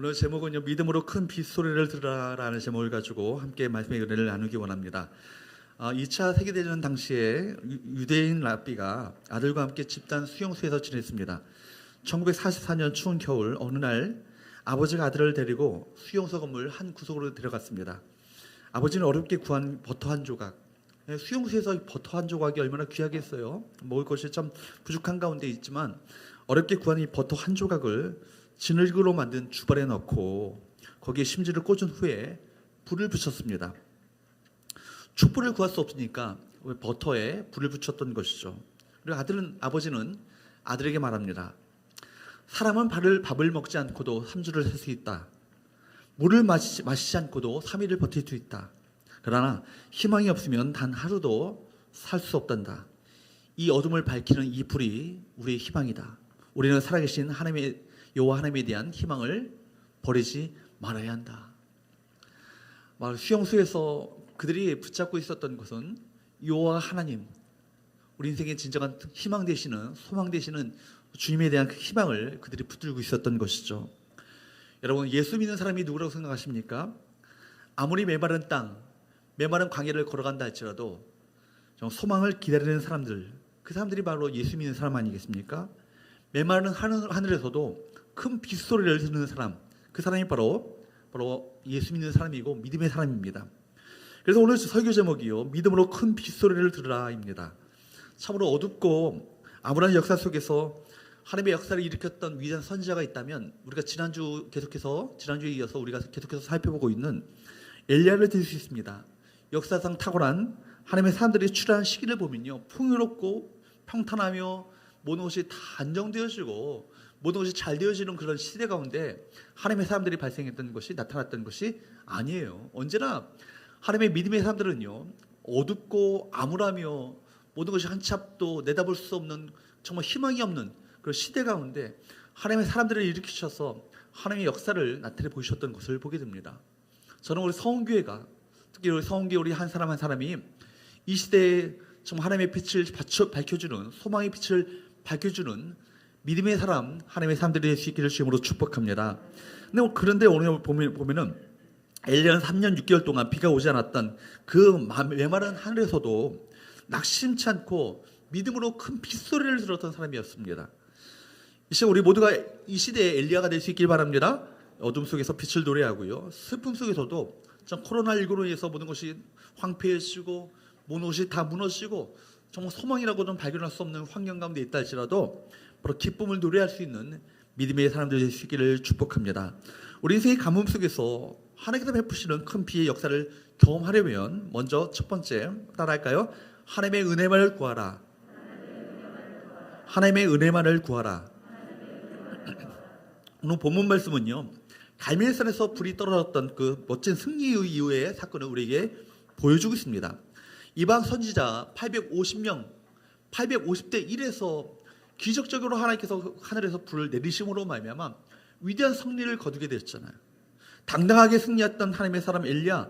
오늘 제목은요, 믿음으로 큰 빗소리를 들으라라는 제목을 가지고 함께 말씀의 은혜를 나누기 원합니다. 2차 세계대전 당시에 유대인 랍비가 아들과 함께 집단 수용소에서 지냈습니다. 1944년 추운 겨울 어느 날 아버지가 아들을 데리고 수용소 건물 한 구석으로 데려갔습니다. 아버지는 어렵게 구한 버터 한 조각, 수용소에서 버터 한 조각이 얼마나 귀하겠어요. 먹을 것이 참 부족한 가운데 있지만 어렵게 구한 이 버터 한 조각을 진흙으로 만든 주발에 넣고 거기에 심지를 꽂은 후에 불을 붙였습니다. 촛불을 구할 수 없으니까 버터에 불을 붙였던 것이죠. 그리고 아버지는 아들에게 말합니다. 사람은 밥을 먹지 않고도 3주를 살 수 있다. 물을 마시지 않고도 3일을 버틸 수 있다. 그러나 희망이 없으면 단 하루도 살 수 없단다. 이 어둠을 밝히는 이 불이 우리의 희망이다. 우리는 살아계신 여호와 하나님에 대한 희망을 버리지 말아야 한다. 수용소에서 그들이 붙잡고 있었던 것은 여호와 하나님, 우리 인생의 진정한 희망 되시는, 소망 되시는 주님에 대한 그 희망을 그들이 붙들고 있었던 것이죠. 여러분, 예수 믿는 사람이 누구라고 생각하십니까? 아무리 메마른 땅, 메마른 광야를 걸어간다 할지라도 소망을 기다리는 사람들, 그 사람들이 바로 예수 믿는 사람 아니겠습니까? 메마른 하늘에서도 큰 빗소리를 듣는 사람, 그 사람이 바로 예수 믿는 사람이고 믿음의 사람입니다. 그래서 오늘 설교 제목이요, 믿음으로 큰 빗소리를 들으라입니다. 참으로 어둡고 암울한 역사 속에서 하나님의 역사를 일으켰던 위대한 선지자가 있다면 우리가 지난주에 이어서 우리가 계속해서 살펴보고 있는 엘리야를 들 수 있습니다. 역사상 탁월한 하나님의 사람들이 출현한 시기를 보면요, 풍요롭고 평탄하며 모든 것이 다 안정되어지고 모든 것이 잘 되어지는 그런 시대 가운데 하나님의 사람들이 발생했던 것이, 나타났던 것이 아니에요. 언제나 하나님의 믿음의 사람들은요, 어둡고 암울하며 모든 것이 한치 앞도 내다볼 수 없는 정말 희망이 없는 그런 시대 가운데 하나님의 사람들을 일으키셔서 하나님의 역사를 나타내 보이셨던 것을 보게 됩니다. 저는 우리 서원교회가, 특히 우리 서원교회 우리 한 사람 한 사람이 이 시대에 정말 하나님의 빛을 밝혀주는, 소망의 빛을 밝혀주는 믿음의 사람, 하나님의 사람들이 될 수 있기를 주님으로 축복합니다. 그런데 오늘 보면은 엘리야는 3년 6개월 동안 비가 오지 않았던 그 메마른 하늘에서도 낙심치 않고 믿음으로 큰 빗소리를 들었던 사람이었습니다. 이제 우리 모두가 이 시대에 엘리야가 될 수 있길 바랍니다. 어둠 속에서 빛을 노래하고요, 슬픔 속에서도 코로나19로 인해서 모든 것이 황폐해지고 모든 것이 다 무너지고 정말 소망이라고는 발견할 수 없는 환경 가운데 있다 할지라도 바로 기쁨을 노래할 수 있는 믿음의 사람들이 될 수 있기를 축복합니다. 우리 인생의 가뭄 속에서 하나님께서 베푸시는 큰 비의 역사를 경험하려면 먼저 첫 번째, 따라할까요? 하나님의 은혜만을 구하라. 하나님의 은혜만을 구하라. 오늘 본문 말씀은요, 갈멜산에서 불이 떨어졌던 그 멋진 승리 이후의 사건을 우리에게 보여주고 있습니다. 이방 선지자 850대 1에서 기적적으로 하나님께서 하늘에서 불을 내리심으로 말미암아 위대한 승리를 거두게 되었잖아요. 당당하게 승리했던 하나님의 사람 엘리야,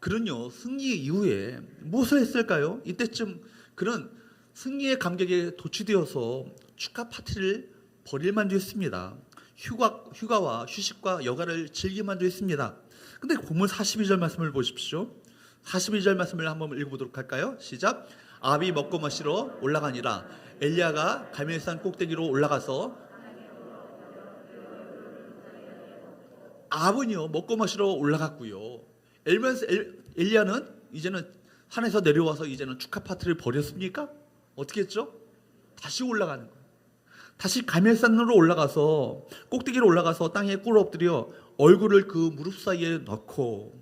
그는요, 승리 이후에 무엇을 했을까요? 이때쯤 그는 승리의 감격에 도취되어서 축하 파티를 벌일 만도 했습니다. 휴가와 휴식과 여가를 즐길 만도 했습니다. 근데 본문 42절 말씀을 보십시오. 42절 말씀을 한번 읽어보도록 할까요? 시작. 아합이 먹고 마시러 올라가니라. 엘리야가 갈멜산 꼭대기로 올라가서, 아합은요 먹고 마시러 올라갔고요, 엘리야는 이제는 산에서 내려와서 이제는 축하 파티를 벌였습니까? 어떻게 했죠? 다시 올라가는 거예요. 다시 갈멜산으로 올라가서, 꼭대기로 올라가서 땅에 꿇어 엎드려 얼굴을 그 무릎 사이에 넣고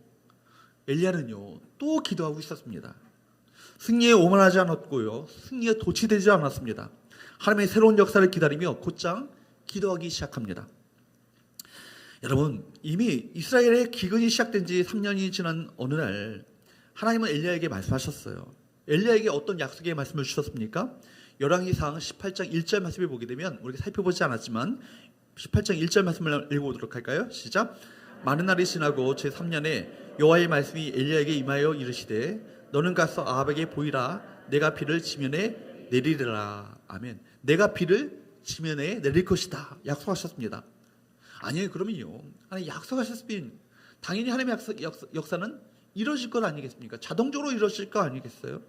엘리야는요 또 기도하고 있었습니다. 승리에 오만하지 않았고요, 승리에 도취되지 않았습니다. 하나님의 새로운 역사를 기다리며 곧장 기도하기 시작합니다. 여러분, 이미 이스라엘의 기근이 시작된 지 3년이 지난 어느 날 하나님은 엘리야에게 말씀하셨어요. 엘리야에게 어떤 약속의 말씀을 주셨습니까? 열왕기상 18장 1절 말씀을 보게 되면, 우리가 살펴보지 않았지만 18장 1절 말씀을 읽어보도록 할까요? 시작. 많은 날이 지나고 제3년에 여호와의 말씀이 엘리야에게 임하여 이르시되 너는 가서 아합에게 보이라. 내가 비를 지면에 내리리라. 아멘. 내가 비를 지면에 내릴 것이다. 약속하셨습니다. 아니에요. 그러면요, 하나님 약속하셨으면 당연히 하나님의 역사는 이루어질 것 아니겠습니까? 자동적으로 이루어질 거 아니겠어요?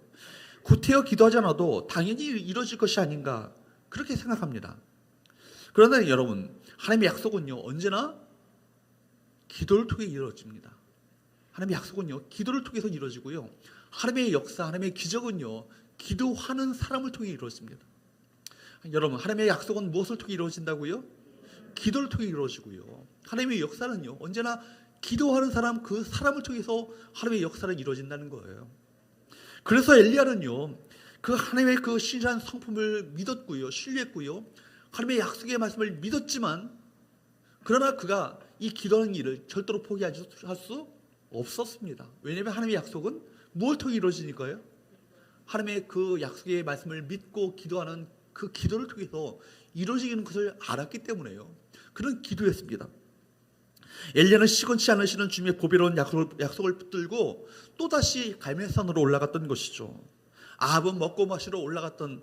구태여 기도하지 않아도 당연히 이루어질 것이 아닌가, 그렇게 생각합니다. 그러나 여러분, 하나님의 약속은요, 언제나 기도를 통해 이루어집니다. 하나님의 약속은요, 기도를 통해서 이루어지고요, 하나님의 역사, 하나님의 기적은요, 기도하는 사람을 통해 이루어집니다. 여러분, 하나님의 약속은 무엇을 통해 이루어진다고요? 기도를 통해 이루어지고요, 하나님의 역사는요, 언제나 기도하는 사람, 그 사람을 통해서 하나님의 역사를 이루어진다는 거예요. 그래서 엘리야는요, 그 하나님의 그 신실한 성품을 믿었고요, 신뢰했고요, 하나님의 약속의 말씀을 믿었지만, 그러나 그가 이 기도하는 일을 절대로 포기할 수 없었습니다. 왜냐하면 하나님의 약속은 무엇을 통해 이루어지니까요? 하나님의 그 약속의 말씀을 믿고 기도하는 그 기도를 통해서 이루어지는 것을 알았기 때문에요. 그런 기도였습니다. 엘리야는 시건치 않으시는 주님의 보배로운 약속을 붙들고 또다시 갈멜산으로 올라갔던 것이죠. 아합은 먹고 마시러 올라가는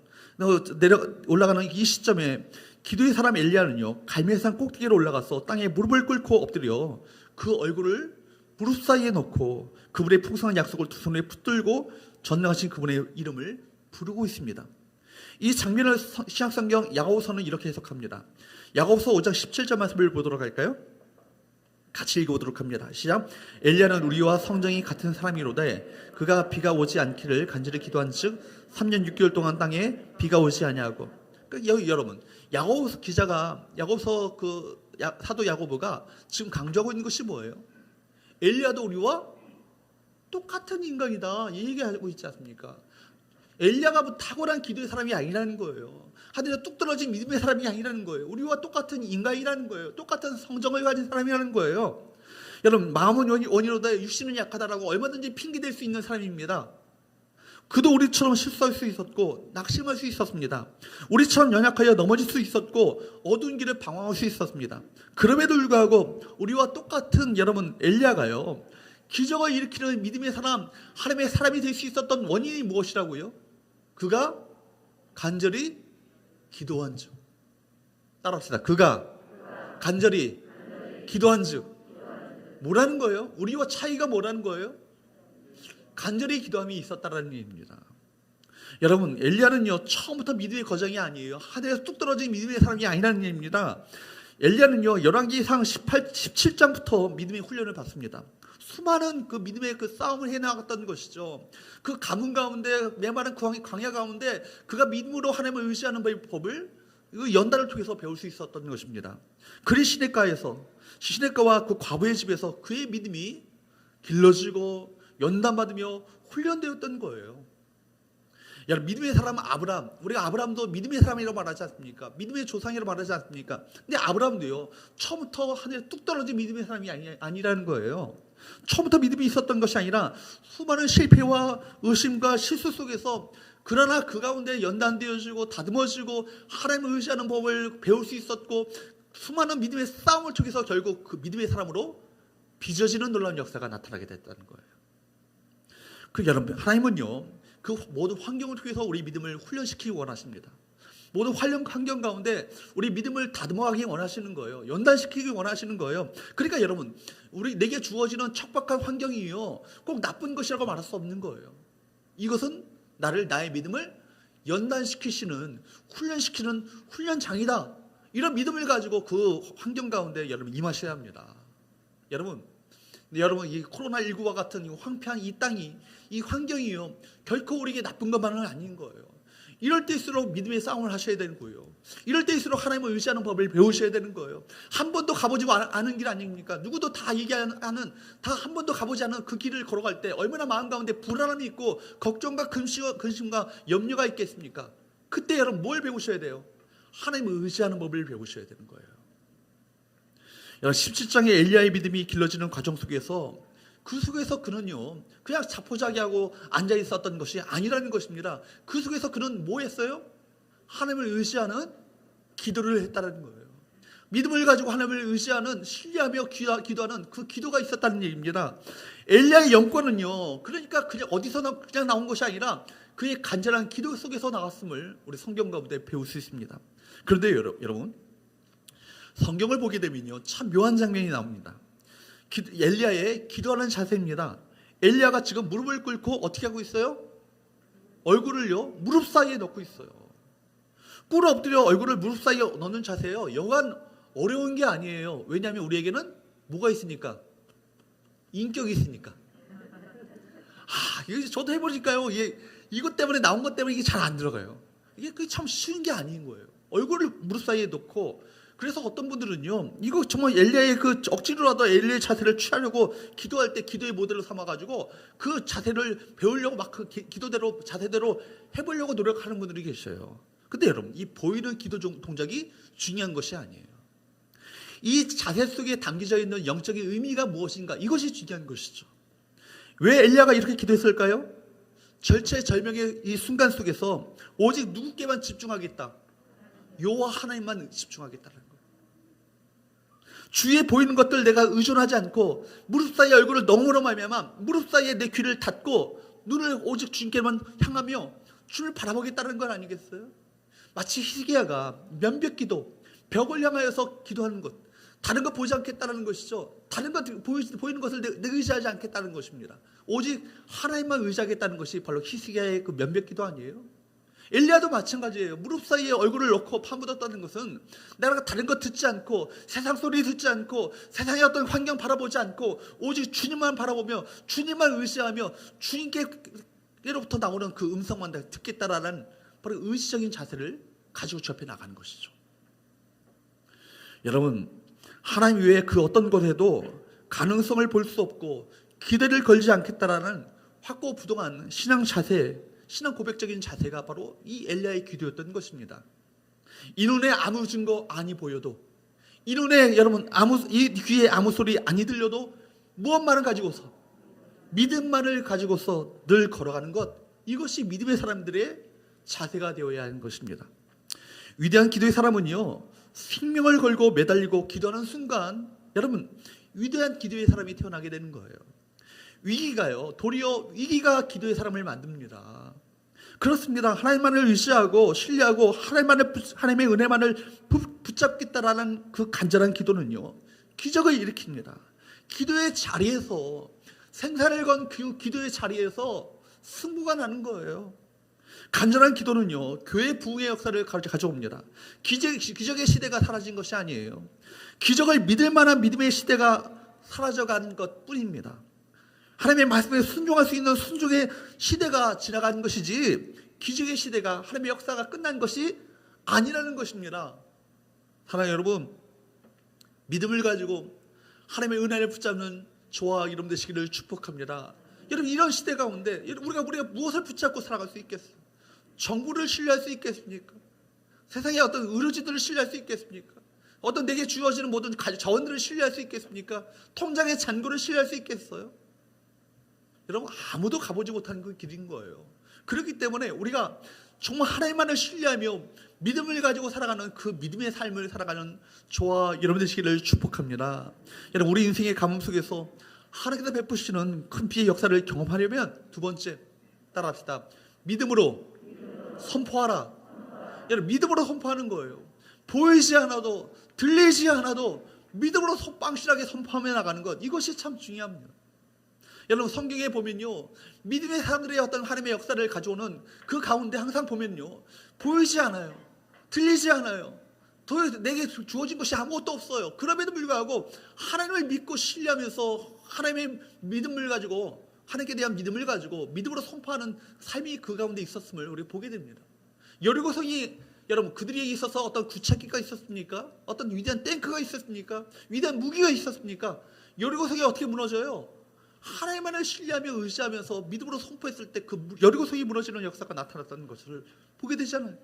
이 시점에 기도의 사람 엘리야는요, 갈멜산 꼭대기로 올라가서 땅에 무릎을 꿇고 엎드려 그 얼굴을 무릎 사이에 넣고 그분의 풍성한 약속을 두 손에 붙들고 전능하신 그분의 이름을 부르고 있습니다. 이 장면을 신약성경 야고보서는 이렇게 해석합니다. 야고보서 5장 17절 말씀을 보도록 할까요? 같이 읽어보도록 합니다. 시작. 엘리야는 우리와 성정이 같은 사람이로되 그가 비가 오지 않기를 간절히 기도한 즉 3년 6개월 동안 땅에 비가 오지 아니하고. 여러분, 야고보서 기자가 야고보서 사도 야고보가 지금 강조하고 있는 것이 뭐예요? 엘리야도 우리와 똑같은 인간이다, 이 얘기하고 있지 않습니까? 엘리야가 뭐 탁월한 기도의 사람이 아니라는 거예요. 하늘에 뚝 떨어진 믿음의 사람이 아니라는 거예요. 우리와 똑같은 인간이라는 거예요. 똑같은 성정을 가진 사람이라는 거예요. 여러분, 마음은 원이로다 육신은 약하다라고 얼마든지 핑계댈 수 있는 사람입니다. 그도 우리처럼 실수할 수 있었고 낙심할 수 있었습니다. 우리처럼 연약하여 넘어질 수 있었고 어두운 길을 방황할 수 있었습니다. 그럼에도 불구하고 우리와 똑같은 여러분 엘리야가요, 기적을 일으키는 믿음의 사람, 하나님의 사람이 될 수 있었던 원인이 무엇이라고요? 그가 간절히 기도한 즉. 따라합시다. 그가 간절히 기도한 즉. 뭐라는 거예요? 우리와 차이가 뭐라는 거예요? 간절히 기도함이 있었다라는 얘기입니다. 여러분, 엘리야는요, 처음부터 믿음의 거정이 아니에요. 하늘에서 뚝 떨어진 믿음의 사람이 아니라는 얘기입니다. 엘리야는요, 열왕기상 17장부터 믿음의 훈련을 받습니다. 수많은 그 믿음의 그 싸움을 해나갔던 것이죠. 그 가뭄 가운데, 메마른 광야 가운데 그가 믿음으로 하나님을 의지하는 법을 연단을 통해서 배울 수 있었던 것입니다. 그리 시냇가와 그 과부의 집에서 그의 믿음이 길러지고 연단받으며 훈련되었던 거예요. 여러분, 믿음의 사람은 아브라함, 우리가 아브라함도 믿음의 사람이라고 말하지 않습니까? 믿음의 조상이라고 말하지 않습니까? 근데 아브라함도요, 처음부터 하늘에 뚝 떨어진 믿음의 사람이 아니라는 거예요. 처음부터 믿음이 있었던 것이 아니라 수많은 실패와 의심과 실수 속에서, 그러나 그 가운데 연단되어지고 다듬어지고 하나님을 의지하는 법을 배울 수 있었고, 수많은 믿음의 싸움을 통해서 결국 그 믿음의 사람으로 빚어지는 놀라운 역사가 나타나게 됐다는 거예요. 여러분, 하나님은요, 그 모든 환경을 통해서 우리 믿음을 훈련시키기 원하십니다. 모든 환경 가운데 우리 믿음을 다듬어가기 원하시는 거예요. 연단시키기 원하시는 거예요. 그러니까 여러분, 내게 주어지는 척박한 환경이요, 꼭 나쁜 것이라고 말할 수 없는 거예요. 이것은 나의 믿음을 연단시키시는, 훈련시키는 훈련장이다. 이런 믿음을 가지고 그 환경 가운데 여러분 임하셔야 합니다. 여러분, 이 코로나19와 같은 이 황폐한 이 땅이, 이 환경이요, 결코 우리에게 나쁜 것만은 아닌 거예요. 이럴 때일수록 믿음의 싸움을 하셔야 되는 거예요. 이럴 때일수록 하나님을 의지하는 법을 배우셔야 되는 거예요. 한 번도 가보지 않은 길 아닙니까? 누구도 다 얘기하는, 다 한 번도 가보지 않은 그 길을 걸어갈 때 얼마나 마음 가운데 불안함이 있고 걱정과 근심과 염려가 있겠습니까? 그때 여러분 뭘 배우셔야 돼요? 하나님을 의지하는 법을 배우셔야 되는 거예요. 17장의 엘리야의 믿음이 길러지는 과정 속에서, 그 속에서 그는요, 그냥 자포자기하고 앉아 있었던 것이 아니라는 것입니다. 그 속에서 그는 뭐 했어요? 하나님을 의지하는 기도를 했다는 거예요. 믿음을 가지고 하나님을 의지하는, 신뢰하며 기도하는 그 기도가 있었다는 얘기입니다. 엘리야의 영권은요, 그러니까 그냥 어디서 그냥 나온 것이 아니라 그의 간절한 기도 속에서 나왔음을 우리 성경 가운데 배울 수 있습니다. 그런데 여러분, 성경을 보게 되면요, 참 묘한 장면이 나옵니다. 엘리야의 기도하는 자세입니다. 엘리야가 지금 무릎을 꿇고 어떻게 하고 있어요? 얼굴을요 무릎 사이에 넣고 있어요. 꿇어 엎드려 얼굴을 무릎 사이에 넣는 자세예요. 여간 어려운 게 아니에요. 왜냐하면 우리에게는 뭐가 있으니까? 인격이 있으니까. 이거 저도 해보니까요, 이것 때문에 나온 것 때문에 이게 잘 안 들어가요. 이게 참 쉬운 게 아닌 거예요. 얼굴을 무릎 사이에 넣고. 그래서 어떤 분들은요, 이거 정말 엘리야의 그 억지로라도 엘리야의 자세를 취하려고 기도할 때 기도의 모델로 삼아가지고 그 자세를 배우려고 막 그 기도대로 자세대로 해보려고 노력하는 분들이 계셔요. 근데 여러분, 이 보이는 기도 동작이 중요한 것이 아니에요. 이 자세 속에 담겨져 있는 영적인 의미가 무엇인가, 이것이 중요한 것이죠. 왜 엘리야가 이렇게 기도했을까요? 절체절명의 이 순간 속에서 오직 누구께만 집중하겠다, 여호와 하나님만 집중하겠다는 거예요. 주위에 보이는 것들 내가 의존하지 않고 무릎 사이에 얼굴을 너무나 말미암아 무릎 사이에 내 귀를 닫고 눈을 오직 주님께만 향하며 주를 바라보겠다는 건 아니겠어요? 마치 히스기야가 면벽기도, 벽을 향하여서 기도하는 것, 다른 거 보지 않겠다는 것이죠. 다른 것 보이는 것을 내가 의지하지 않겠다는 것입니다. 오직 하나님만 의지하겠다는 것이 바로 히스기야의 그 면벽기도 아니에요? 엘리야도 마찬가지예요. 무릎 사이에 얼굴을 넣고 파묻었다는 것은 내가 다른 것 듣지 않고 세상 소리 듣지 않고 세상의 어떤 환경 바라보지 않고 오직 주님만 바라보며 주님만 의지하며 주님께로부터 나오는 그 음성만 듣겠다라는 바로 의지적인 자세를 가지고 주 앞에 나가는 것이죠. 여러분, 하나님 외에 그 어떤 것에도 가능성을 볼 수 없고 기대를 걸지 않겠다라는 확고부동한 신앙 자세, 신앙 고백적인 자세가 바로 이 엘리야의 기도였던 것입니다. 이 눈에 아무 증거 아니 보여도, 이 눈에 여러분 이 귀에 아무 소리 아니 들려도 무엇만을 가지고서, 믿음만을 가지고서 늘 걸어가는 것, 이것이 믿음의 사람들의 자세가 되어야 하는 것입니다. 위대한 기도의 사람은요, 생명을 걸고 매달리고 기도하는 순간 여러분 위대한 기도의 사람이 태어나게 되는 거예요. 위기가요, 도리어 위기가 기도의 사람을 만듭니다. 그렇습니다. 하나님만을 의지하고 신뢰하고 하나님의 은혜만을 붙잡겠다라는 그 간절한 기도는요, 기적을 일으킵니다. 기도의 자리에서, 생사를 건 그 기도의 자리에서 승부가 나는 거예요. 간절한 기도는요, 교회 부흥의 역사를 가져옵니다. 기적의 시대가 사라진 것이 아니에요. 기적을 믿을 만한 믿음의 시대가 사라져간 것 뿐입니다. 하나님의 말씀에 순종할 수 있는 순종의 시대가 지나간 것이지 기적의 시대가, 하나님의 역사가 끝난 것이 아니라는 것입니다. 사랑하는 여러분, 믿음을 가지고 하나님의 은혜를 붙잡는 저와 여러분 되시기를 축복합니다. 여러분, 이런 시대 가운데 우리가 무엇을 붙잡고 살아갈 수 있겠어요? 정부를 신뢰할 수 있겠습니까? 세상의 어떤 의료진들을 신뢰할 수 있겠습니까? 어떤 내게 주어지는 모든 자원들을 신뢰할 수 있겠습니까? 통장의 잔고를 신뢰할 수 있겠어요? 여러분, 아무도 가보지 못한 그 길인 거예요. 그렇기 때문에 우리가 정말 하나님만을 신뢰하며 믿음을 가지고 살아가는 그 믿음의 삶을 살아가는 저와 여러분 되시기를 축복합니다. 여러분, 우리 인생의 가뭄 속에서 하나님께서 베푸시는 큰 비의 역사를 경험하려면 두 번째, 따라합시다. 믿음으로 선포하라. 여러분, 믿음으로 선포하는 거예요. 보이지 않아도 들리지 않아도 믿음으로 빵실하게 선포하며 나가는 것, 이것이 참 중요합니다. 여러분, 성경에 보면요, 믿음의 사람들의 어떤 하나님의 역사를 가져오는 그 가운데 항상 보면요, 보이지 않아요, 들리지 않아요, 내게 주어진 것이 아무것도 없어요. 그럼에도 불구하고 하나님을 믿고 신뢰하면서 하나님의 믿음을 가지고, 하나님께 대한 믿음을 가지고 믿음으로 선포하는 삶이 그 가운데 있었음을 우리가 보게 됩니다. 여리고성이, 여러분, 그들에게 있어서 어떤 구차기가 있었습니까? 어떤 위대한 탱크가 있었습니까? 위대한 무기가 있었습니까? 여리고성이 어떻게 무너져요? 하나님만을 신뢰하며 의지하면서 믿음으로 선포했을 때 그 여리고성이 무너지는 역사가 나타났다는 것을 보게 되잖아요.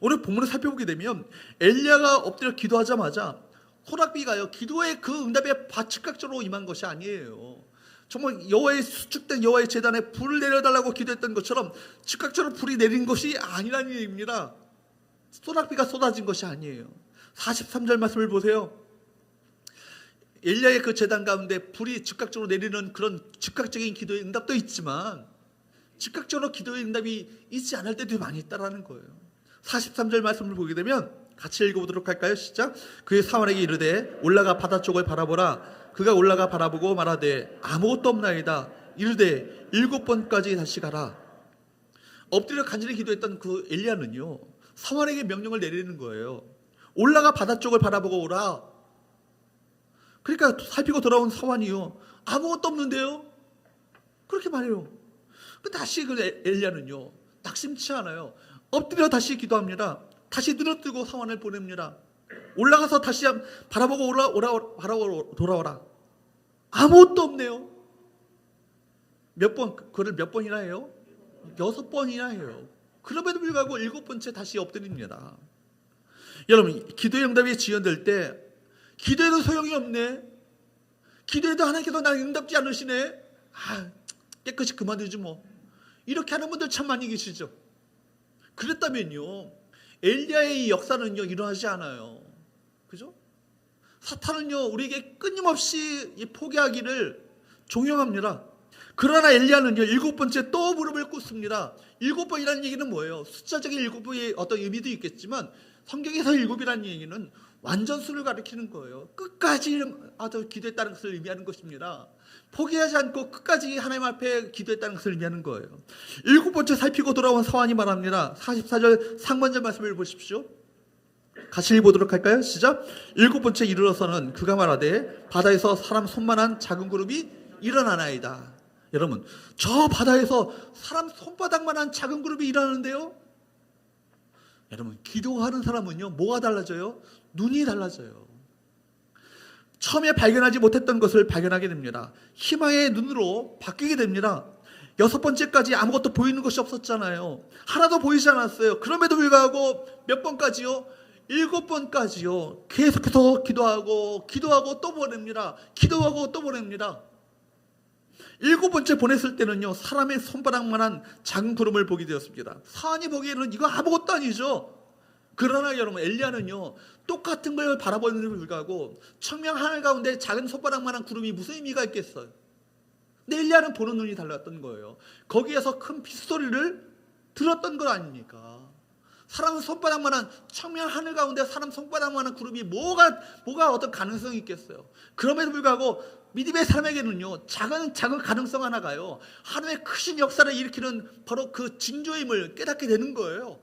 오늘 본문을 살펴보게 되면 엘리야가 엎드려 기도하자마자 소낙비가요, 기도의 그 응답에 즉각적으로 임한 것이 아니에요. 정말 여호와의 수축된 여호와의 제단에 불을 내려달라고 기도했던 것처럼 즉각적으로 불이 내린 것이 아니라는 얘기입니다. 소낙비가 쏟아진 것이 아니에요. 43절 말씀을 보세요. 엘리야의 그 제단 가운데 불이 즉각적으로 내리는 그런 즉각적인 기도의 응답도 있지만 즉각적으로 기도의 응답이 있지 않을 때도 많이 있다라는 거예요. 43절 말씀을 보게 되면 같이 읽어보도록 할까요? 시작. 그의 사환에게 이르되 올라가 바다 쪽을 바라보라. 그가 올라가 바라보고 말하되 아무것도 없나이다. 이르되 7번까지 다시 가라. 엎드려 간절히 기도했던 그 엘리야는요, 사환에게 명령을 내리는 거예요. 올라가 바다 쪽을 바라보고 오라. 그러니까 살피고 돌아온 사환이요, 아무것도 없는데요? 그렇게 말해요. 다시 그 엘리야는요, 낙심치 않아요. 엎드려 다시 기도합니다. 다시 눈을 뜨고 사환을 보냅니다. 올라가서 다시 바라보고 바라보고 돌아오라. 아무것도 없네요. 몇 번, 그걸 몇 번이나 해요? 6번이나 해요. 그럼에도 불구하고 7번째 다시 엎드립니다. 여러분, 기도의 응답이 지연될 때 기도해도 소용이 없네. 기도해도 하나님께서 나를 응답지 않으시네. 깨끗이 그만두지 뭐. 이렇게 하는 분들 참 많이 계시죠. 그랬다면요, 엘리야의 이 역사는요 일어나지 않아요. 그죠? 사탄은요 우리에게 끊임없이 포기하기를 종용합니다. 그러나 엘리야는요 7번째 또 무릎을 꿇습니다. 7번이라는 얘기는 뭐예요? 숫자적인 7번의 어떤 의미도 있겠지만 성경에서 7이라는 얘기는 완전수를 가리키는 거예요. 끝까지 기도했다는 것을 의미하는 것입니다. 포기하지 않고 끝까지 하나님 앞에 기도했다는 것을 의미하는 거예요. 7번째 살피고 돌아온 사환이 말합니다. 44절 상반절 말씀을 보십시오. 같이 읽어보도록 할까요? 시작. 7번째 이르러서는 그가 말하되 바다에서 사람 손만한 작은 그룹이 일어나나이다. 여러분, 저 바다에서 사람 손바닥만한 작은 그룹이 일어나는데요, 여러분, 기도하는 사람은요 뭐가 달라져요? 눈이 달라져요. 처음에 발견하지 못했던 것을 발견하게 됩니다. 희망의 눈으로 바뀌게 됩니다. 6번째까지 아무것도 보이는 것이 없었잖아요. 하나도 보이지 않았어요. 그럼에도 불구하고 몇 번까지요? 7번까지요. 계속해서 기도하고 또 보냅니다. 기도하고 또 보냅니다. 7번째 보냈을 때는요, 사람의 손바닥만한 작은 구름을 보게 되었습니다. 사안이 보기에는 이거 아무것도 아니죠. 그러나 여러분, 엘리야는요 똑같은 걸 바라보는데도 불구하고 청명 하늘 가운데 작은 손바닥만한 구름이 무슨 의미가 있겠어요? 근데 엘리야는 보는 눈이 달랐던 거예요. 거기에서 큰 빗소리를 들었던 것 아닙니까? 사람 손바닥만한 청명 하늘 가운데 사람 손바닥만한 구름이 뭐가 어떤 가능성이 있겠어요? 그럼에도 불구하고 믿음의 사람에게는요 작은 가능성 하나가요 하나님의 크신 역사를 일으키는 바로 그 징조임을 깨닫게 되는 거예요.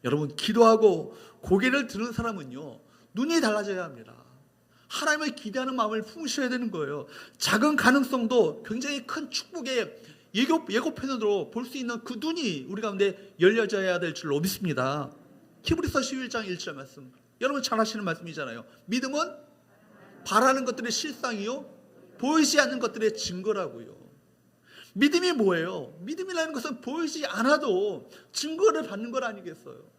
여러분, 기도하고 고개를 드는 사람은요 눈이 달라져야 합니다. 하나님을 기대하는 마음을 품으셔야 되는 거예요. 작은 가능성도 굉장히 큰 축복의 예고편으로 볼 수 있는 그 눈이 우리 가운데 열려져야 될 줄로 믿습니다. 히브리서 11장 1절 말씀, 여러분 잘 아시는 말씀이잖아요. 믿음은 바라는 것들의 실상이요 보이지 않는 것들의 증거라고요. 믿음이 뭐예요? 믿음이라는 것은 보이지 않아도 증거를 받는 것 아니겠어요?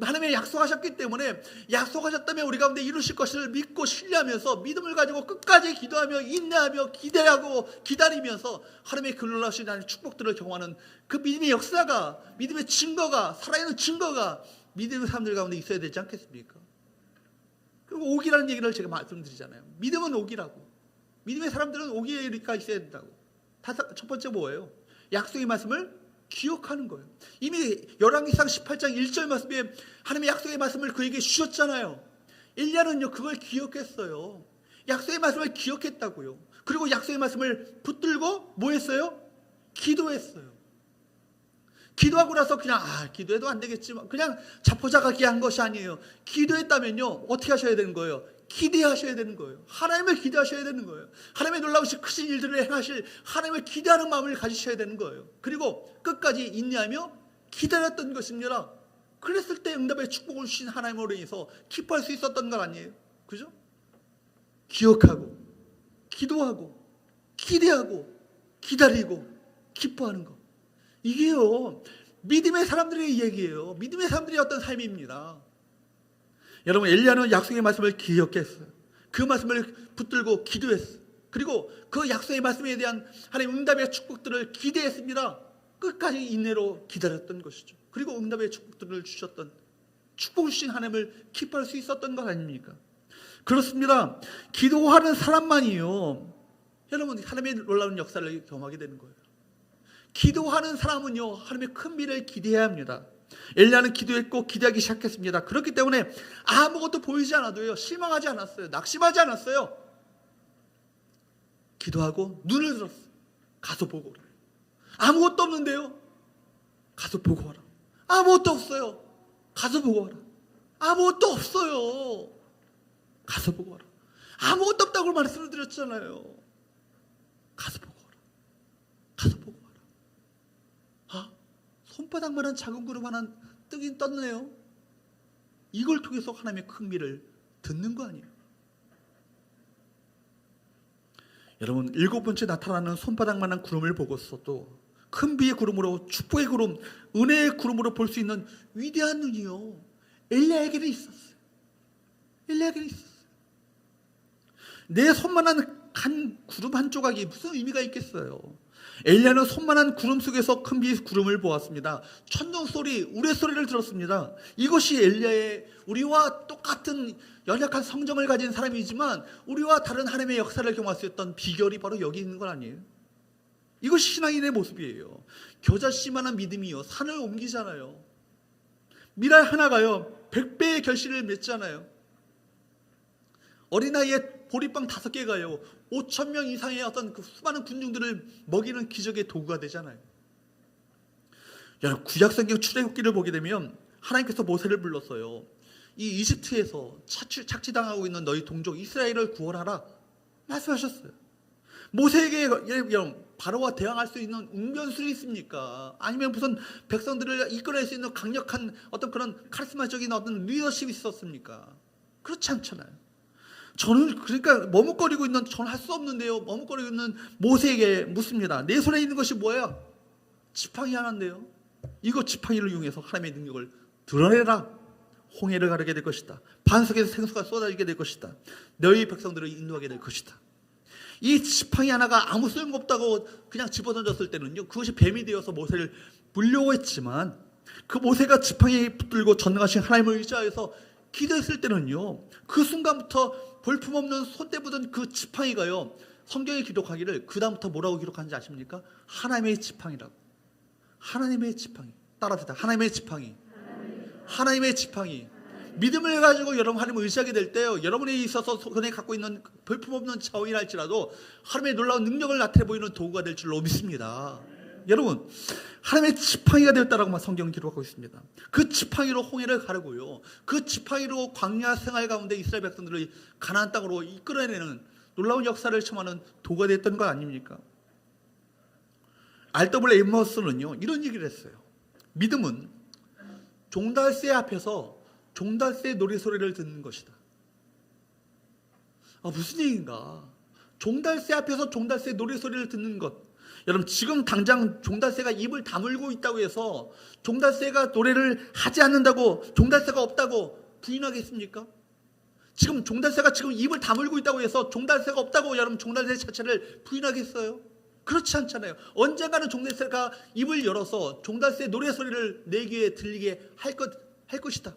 하나님이 약속하셨기 때문에 약속하셨다면 우리 가운데 이루실 것을 믿고 신뢰하면서 믿음을 가지고 끝까지 기도하며 인내하며 기대하고 기다리면서 하나님의 그 놀라우신 하나님의 축복들을 경험하는 그 믿음의 역사가, 믿음의 증거가, 살아있는 증거가 믿음의 사람들 가운데 있어야 되지 않겠습니까? 그리고 오기라는 얘기를 제가 말씀드리잖아요. 믿음은 오기라고. 믿음의 사람들은 오기가 있어야 된다고. 첫 번째 뭐예요? 약속의 말씀을 기억하는 거예요. 이미 열왕기상 18장 1절 말씀에 하나님의 약속의 말씀을 그에게 주셨잖아요. 엘리야는요 그걸 기억했어요. 약속의 말씀을 기억했다고요. 그리고 약속의 말씀을 붙들고 뭐 했어요? 기도했어요. 기도하고 나서 그냥 기도해도 안 되겠지만 그냥 자포자기하게 한 것이 아니에요. 기도했다면요 어떻게 하셔야 되는 거예요? 기대하셔야 되는 거예요. 하나님을 기대하셔야 되는 거예요. 하나님의 놀라우신 크신 일들을 행하실 하나님을 기대하는 마음을 가지셔야 되는 거예요. 그리고 끝까지 인내하며 기다렸던 것입니다. 그랬을 때 응답의 축복을 주신 하나님으로 인해서 기뻐할 수 있었던 것 아니에요? 그죠? 기억하고 기도하고 기대하고 기다리고 기뻐하는 것, 이게요 믿음의 사람들의 얘기예요. 믿음의 사람들의 어떤 삶입니다. 여러분, 엘리야는 약속의 말씀을 기억했어요. 그 말씀을 붙들고 기도했어요. 그리고 그 약속의 말씀에 대한 하나님의 응답의 축복들을 기대했습니다. 끝까지 인내로 기다렸던 것이죠. 그리고 응답의 축복들을 주셨던, 축복을 주신 하나님을 기뻐할 수 있었던 것 아닙니까? 그렇습니다. 기도하는 사람만이요 여러분 하나님의 놀라운 역사를 경험하게 되는 거예요. 기도하는 사람은요 하나님의 큰 미래를 기대해야 합니다. 엘리야는 기도했고 기대하기 시작했습니다. 그렇기 때문에 아무것도 보이지 않아도요, 실망하지 않았어요. 낙심하지 않았어요. 기도하고 눈을 들었어요. 가서 보고 오라. 아무것도 없는데요, 가서 보고 와라. 아무것도 없어요. 가서 보고 와라. 아무것도 없어요. 가서 보고 와라. 아무것도 없다고 말씀을 드렸잖아요. 가서 보고 와라. 가서 보고 와라. 아, 손바닥만한 작은 구름 하나 뜨긴 떴네요. 이걸 통해서 하나님의 큰 비를 듣는 거 아니에요? 여러분, 7번째 나타나는 손바닥만한 구름을 보고서도 큰 비의 구름으로, 축복의 구름, 은혜의 구름으로 볼 수 있는 위대한 눈이요, 엘리야에게는 있었어요. 엘리야에게는 있었어요. 내 손만한 구름 한 조각이 무슨 의미가 있겠어요? 엘리야는 손만한 구름 속에서 큰 비의 구름을 보았습니다. 천둥 소리, 우레소리를 들었습니다. 이것이 엘리야의, 우리와 똑같은 연약한 성정을 가진 사람이지만 우리와 다른 하나님의 역사를 경험할 수 있던 비결이 바로 여기 있는 건 아니에요? 이것이 신앙인의 모습이에요. 겨자씨만한 믿음이요, 산을 옮기잖아요. 미랄 하나가요, 100배의 결실을 맺잖아요. 어린아이의 보리빵 5개가요 5,000명 이상의 어떤 그 수많은 군중들을 먹이는 기적의 도구가 되잖아요. 여러분, 구약성경 출애굽기를 보게 되면 하나님께서 모세를 불렀어요. 이 이집트에서 착취당하고 있는 너희 동족 이스라엘을 구원하라 말씀하셨어요. 모세에게 여러분, 바로와 대항할 수 있는 운변술이 있습니까? 아니면 무슨 백성들을 이끌어낼 수 있는 강력한 어떤 그런 카리스마적인 어떤 리더십이 있었습니까? 그렇지 않잖아요. 저는 그러니까 머뭇거리고 있는, 저는 할 수 없는데요, 머뭇거리고 있는 모세에게 묻습니다. 내 손에 있는 것이 뭐야? 지팡이 하나인데요, 이거 지팡이를 이용해서 하나님의 능력을 드러내라. 홍해를 가르게 될 것이다. 반석에서 생수가 쏟아지게 될 것이다. 너희 백성들을 인도하게 될 것이다. 이 지팡이 하나가 아무 소용없다고 그냥 집어던졌을 때는요, 그것이 뱀이 되어서 모세를 물려고 했지만, 그 모세가 지팡이 붙들고 전능하신 하나님을 의지하여서 기도했을 때는요, 그 순간부터 볼품없는 손때 묻은 그 지팡이가요, 성경에 기록하기를 그 다음부터 뭐라고 기록하는지 아십니까? 하나님의 지팡이라고. 하나님의 지팡이. 따라합시다. 하나님의 지팡이. 하나님의 지팡이. 믿음을 가지고 여러분 하나님을 의지하게 될 때요, 여러분이 있어서 손에 갖고 있는 볼품없는 자원이랄지라도 하나님의 놀라운 능력을 나타내 보이는 도구가 될 줄로 믿습니다. 여러분, 하나님의 지팡이가 되었다라고 성경은 기록하고 있습니다. 그 지팡이로 홍해를 가르고요, 그 지팡이로 광야 생활 가운데 이스라엘 백성들을 가나안 땅으로 이끌어내는 놀라운 역사를 청하는 도구가 됐던 거 아닙니까? R.W. 에이머스는요, 이런 얘기를 했어요. 믿음은 종달새 앞에서 종달새의 노래소리를 듣는 것이다. 무슨 얘기인가? 종달새 앞에서 종달새의 노래소리를 듣는 것. 여러분, 지금 당장 종달새가 입을 다물고 있다고 해서 종달새가 노래를 하지 않는다고, 종달새가 없다고 부인하겠습니까? 지금 종달새가 지금 입을 다물고 있다고 해서 종달새가 없다고 여러분 종달새 자체를 부인하겠어요? 그렇지 않잖아요. 언젠가는 종달새가 입을 열어서 종달새의 노래소리를 내 귀에 들리게 할 것이다.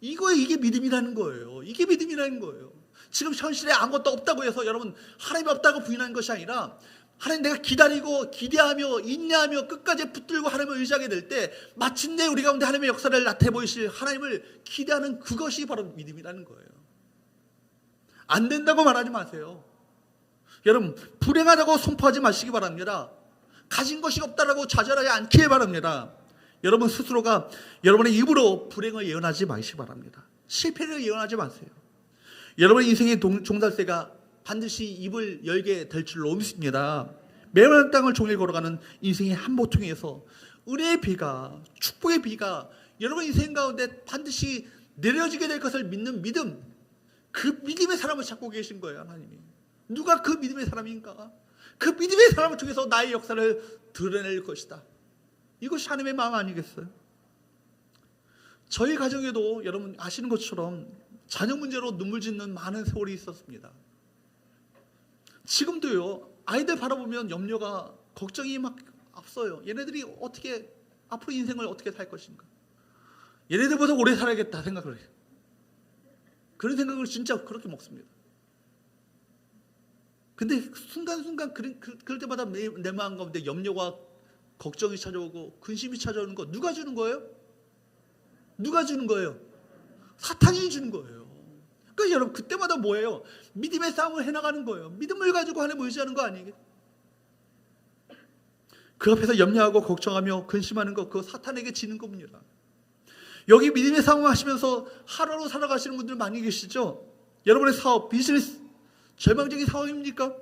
이게 믿음이라는 거예요. 이게 믿음이라는 거예요. 지금 현실에 아무것도 없다고 해서 여러분 하나님이 없다고 부인하는 것이 아니라, 하나님 내가 기다리고 기대하며 인내하며 끝까지 붙들고 하나님을 의지하게 될 때 마침내 우리 가운데 하나님의 역사를 나타내 보이실 하나님을 기대하는 그것이 바로 믿음이라는 거예요. 안 된다고 말하지 마세요. 여러분, 불행하다고 선포하지 마시기 바랍니다. 가진 것이 없다라고 좌절하지 않기를 바랍니다. 여러분 스스로가 여러분의 입으로 불행을 예언하지 마시기 바랍니다. 실패를 예언하지 마세요. 여러분의 인생의 종달새가 반드시 입을 열게 될 줄로 믿습니다. 메마른 땅을 종일 걸어가는 인생의 한 모퉁이에서 은혜의 비가, 축복의 비가 여러분 인생 가운데 반드시 내려지게 될 것을 믿는 믿음, 그 믿음의 사람을 찾고 계신 거예요. 하나님이 누가 그 믿음의 사람인가? 그 믿음의 사람을 통해서 나의 역사를 드러낼 것이다. 이것이 하나님의 마음 아니겠어요? 저희 가정에도 여러분 아시는 것처럼 자녀 문제로 눈물 짓는 많은 세월이 있었습니다. 지금도요, 아이들 바라보면 염려가, 걱정이 막 앞서요. 얘네들이 어떻게 앞으로 인생을 어떻게 살 것인가? 얘네들보다 오래 살아야겠다 생각을 해요. 그런 생각을 진짜 그렇게 먹습니다. 근데 순간순간 그럴 때마다 내 마음 가운데 염려와 걱정이 찾아오고 근심이 찾아오는 거 누가 주는 거예요? 누가 주는 거예요? 사탄이 주는 거예요. 그러니까 여러분 그때마다 뭐예요? 믿음의 싸움을 해나가는 거예요. 믿음을 가지고 하나님 의지하는 거 아니에요? 그 앞에서 염려하고 걱정하며 근심하는 거, 그거 사탄에게 지는 겁니다. 여기 믿음의 싸움을 하시면서 하루하루 살아가시는 분들 많이 계시죠? 여러분의 사업, 비즈니스 절망적인 상황입니까?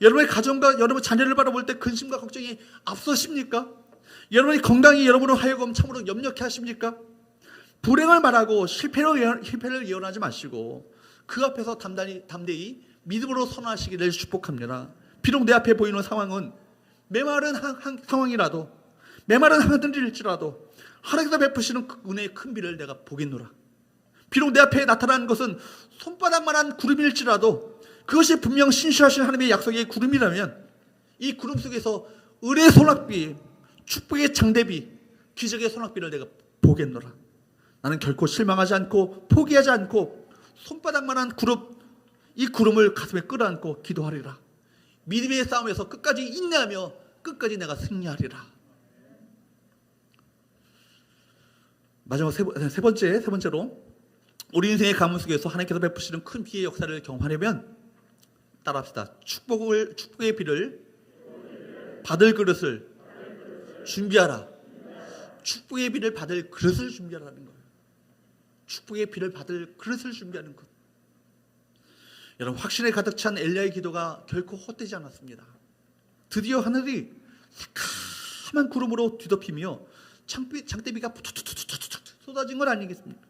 여러분의 가정과 여러분 자녀를 바라볼 때 근심과 걱정이 앞서십니까? 여러분의 건강이 여러분을 하여금 참으로 염려케 하십니까? 불행을 말하고 실패를 예언하지 마시고 그 앞에서 담대히 믿음으로 선언하시기를 축복합니다. 비록 내 앞에 보이는 상황은 메마른 상황이라도, 메마른 하늘일지라도 하나님께서 베푸시는 그 은혜의 큰 비를 내가 보겠노라. 비록 내 앞에 나타나는 것은 손바닥만한 구름일지라도 그것이 분명 신실하신 하나님의 약속의 구름이라면 이 구름 속에서 은혜의 소낙비, 축복의 장대비, 기적의 소낙비를 내가 보겠노라. 나는 결코 실망하지 않고 포기하지 않고 손바닥만한 구름, 이 구름을 가슴에 끌어안고 기도하리라. 믿음의 싸움에서 끝까지 인내하며 끝까지 내가 승리하리라. 마지막 세 번째로 우리 인생의 가문 속에서 하나님께서 베푸시는 큰 비의 역사를 경험하려면 따라합시다. 축복의 비를 받을 그릇을 준비하라. 축복의 비를 받을 그릇을 준비하라는 거예요. 축복의 비를 받을 그릇을 준비하는 것. 여러분, 확신에 가득 찬 엘리야의 기도가 결코 헛되지 않았습니다. 드디어 하늘이 새카만 구름으로 뒤덮이며 장대비가 쏟아진 건 아니겠습니까?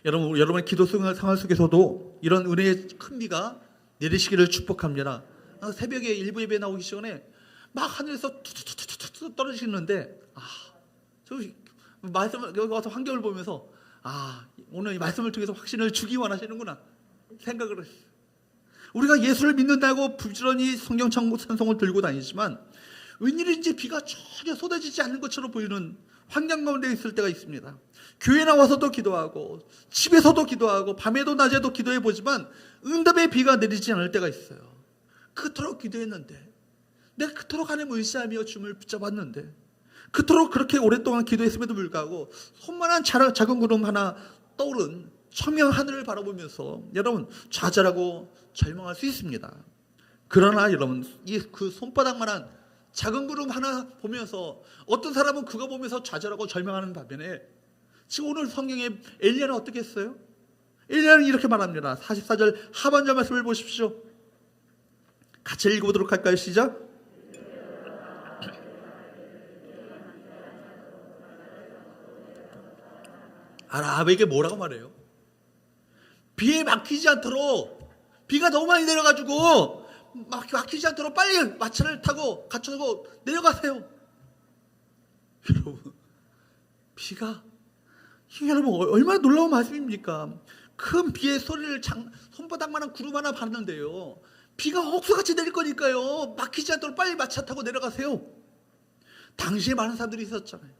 여러분의 기도 상황 속에서도 이런 은혜의 큰 비가 내리시기를 축복합니다. 새벽에 일부 예배 나오기 전에 막 하늘에서 떨어지는데 저 말씀 여기 와서 환경을 보면서 오늘 이 말씀을 통해서 확신을 주기 원하시는구나 생각을 했어요. 우리가 예수를 믿는다고 부지런히 성경 찬송을 들고 다니지만 웬일인지 비가 전혀 쏟아지지 않는 것처럼 보이는 환경 가운데 있을 때가 있습니다. 교회 나와서도 기도하고 집에서도 기도하고 밤에도 낮에도 기도해 보지만 응답의 비가 내리지 않을 때가 있어요. 그토록 기도했는데, 내가 그토록 하나님을 의지하며 주님을 붙잡았는데, 그토록 그렇게 오랫동안 기도했음에도 불구하고 손만한 작은 구름 하나 떠오른 청명 하늘을 바라보면서 여러분 좌절하고 절망할 수 있습니다. 그러나 여러분 그 손바닥만한 작은 구름 하나 보면서 어떤 사람은 그거 보면서 좌절하고 절망하는 반면에 지금 오늘 성경에 엘리야는 어떻게 했어요? 엘리야는 이렇게 말합니다. 44절 하반절 말씀을 보십시오. 같이 읽어보도록 할까요? 시작. 아합에게 뭐라고 말해요? 비에 막히지 않도록, 비가 너무 많이 내려가지고 막히지 않도록 빨리 마차를 타고 갖춰서 내려가세요. 여러분, 비가 여러분 얼마나 놀라운 말씀입니까? 큰 비의 소리를 손바닥만한 구름 하나 봤는데요, 비가 억수같이 내릴 거니까요 막히지 않도록 빨리 마차 타고 내려가세요. 당시에 많은 사람들이 있었잖아요.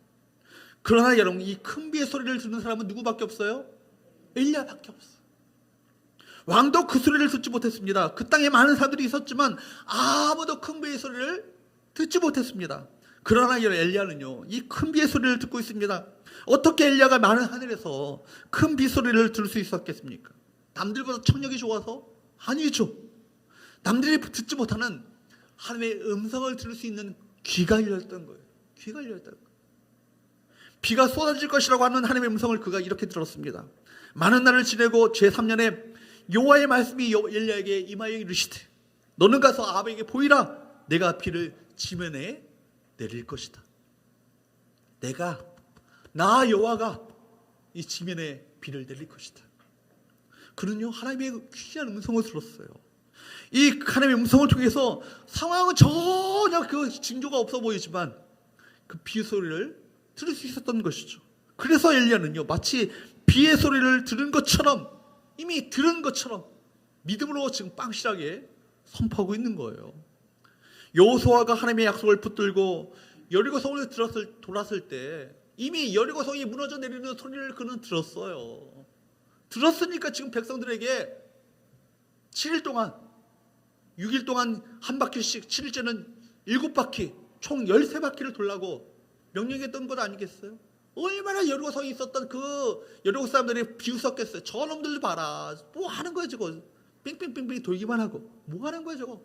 그러나 여러분 이 큰 비의 소리를 듣는 사람은 누구밖에 없어요? 엘리야밖에 없어요. 왕도 그 소리를 듣지 못했습니다. 그 땅에 많은 사람들이 있었지만 아무도 큰 비의 소리를 듣지 못했습니다. 그러나 엘리야는요 이 큰 비의 소리를 듣고 있습니다. 어떻게 엘리야가 많은 하늘에서 큰 비 소리를 들을 수 있었겠습니까? 남들보다 청력이 좋아서? 아니죠. 남들이 듣지 못하는 하나님의 음성을 들을 수 있는 귀가 열렸던 거예요. 귀가 열렸던 거예요. 비가 쏟아질 것이라고 하는 하나님의 음성을 그가 이렇게 들었습니다. 많은 날을 지내고 제3년에 여호와의 말씀이 엘리야에게 임하여 이르시되 너는 가서 아합에게 보이라. 내가 비를 지면에 내릴 것이다. 나 여호와가 이 지면에 비를 내릴 것이다. 그는요 하나님의 귀한 음성을 들었어요. 이 하나님의 음성을 통해서 상황은 전혀 그 징조가 없어 보이지만 그 비 소리를 들을 수 있었던 것이죠. 그래서 엘리야는요 마치 비의 소리를 들은 것처럼, 이미 들은 것처럼 믿음으로 지금 빵실하게 선포하고 있는 거예요. 여호수아가 하나님의 약속을 붙들고 여리고 성을 돌았을 때 이미 여리고 성이 무너져 내리는 소리를 그는 들었어요. 들었으니까 지금 백성들에게 7일 동안 6일 동안 한 바퀴씩, 7일째는 7바퀴 총 13바퀴를 돌라고 명령했던 것 아니겠어요? 얼마나 여리고성에 있었던 그 여리고 사람들이 비웃었겠어요. 저놈들 봐라. 뭐 하는 거야 저거. 뺑뺑뺑뺑 돌기만 하고. 뭐 하는 거야 저거.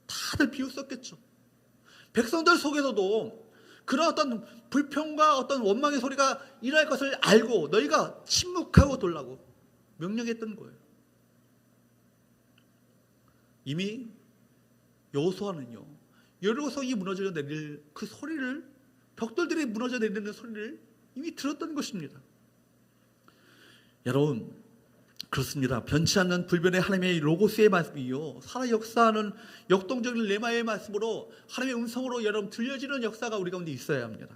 다들 비웃었겠죠. 백성들 속에서도 그런 어떤 불평과 어떤 원망의 소리가 일어날 것을 알고 너희가 침묵하고 돌라고 명령했던 거예요. 이미 여호수아는요, 여리고성이 무너져 내릴 그 소리를, 벽돌들이 무너져 내리는 소리를 이미 들었던 것입니다. 여러분, 그렇습니다. 변치 않는 불변의 하나님의 로고스의 말씀이요, 살아 역사하는 역동적인 레마의 말씀으로 하나님의 음성으로 여러분 들려지는 역사가 우리 가운데 있어야 합니다.